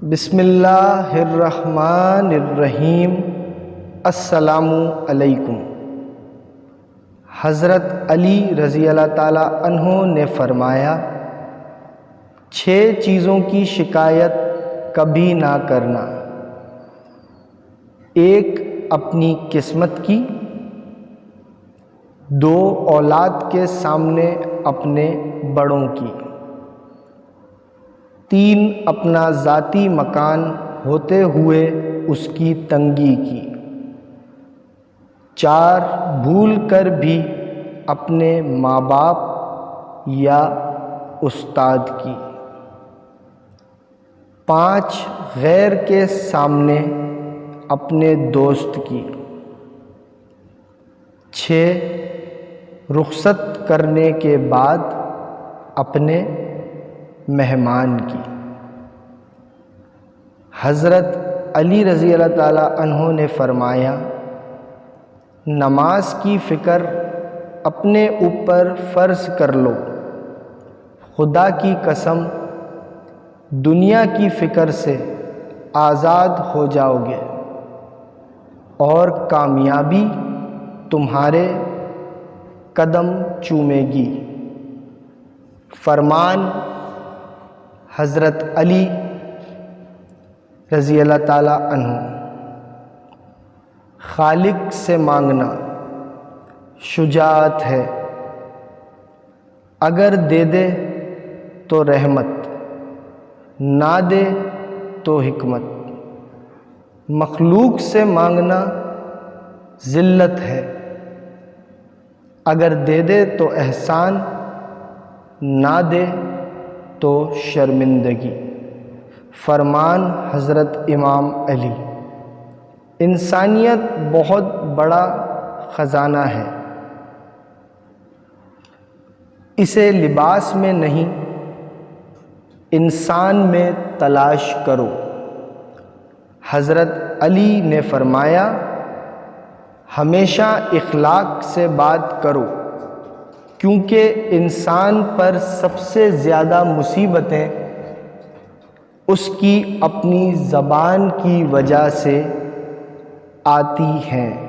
بسم اللہ الرحمن الرحیم۔ السلام علیکم۔ حضرت علی رضی اللہ تعالیٰ عنہ نے فرمایا، 6 چیزوں کی شکایت کبھی نہ کرنا۔ 1 اپنی قسمت کی، 2 اولاد کے سامنے اپنے بڑوں کی، 3 اپنا ذاتی مکان ہوتے ہوئے اس کی تنگی کی، 4 بھول کر بھی اپنے ماں باپ یا استاد کی، 5 غیر کے سامنے اپنے دوست کی، 6 رخصت کرنے کے بعد اپنے مہمان کی۔ حضرت علی رضی اللہ تعالیٰ عنہ نے فرمایا، نماز کی فکر اپنے اوپر فرض کر لو، خدا کی قسم دنیا کی فکر سے آزاد ہو جاؤ گے اور کامیابی تمہارے قدم چومے گی۔ فرمان حضرت علی رضی اللہ تعالیٰ عنہ۔ خالق سے مانگنا شجاعت ہے، اگر دے دے تو رحمت، نہ دے تو حکمت۔ مخلوق سے مانگنا ذلت ہے، اگر دے دے تو احسان، نہ دے تو شرمندگی۔ فرمان حضرت امام علی۔ انسانیت بہت بڑا خزانہ ہے، اسے لباس میں نہیں انسان میں تلاش کرو۔ حضرت علی نے فرمایا، ہمیشہ اخلاق سے بات کرو، کیونکہ انسان پر سب سے زیادہ مصیبتیں اس کی اپنی زبان کی وجہ سے آتی ہیں۔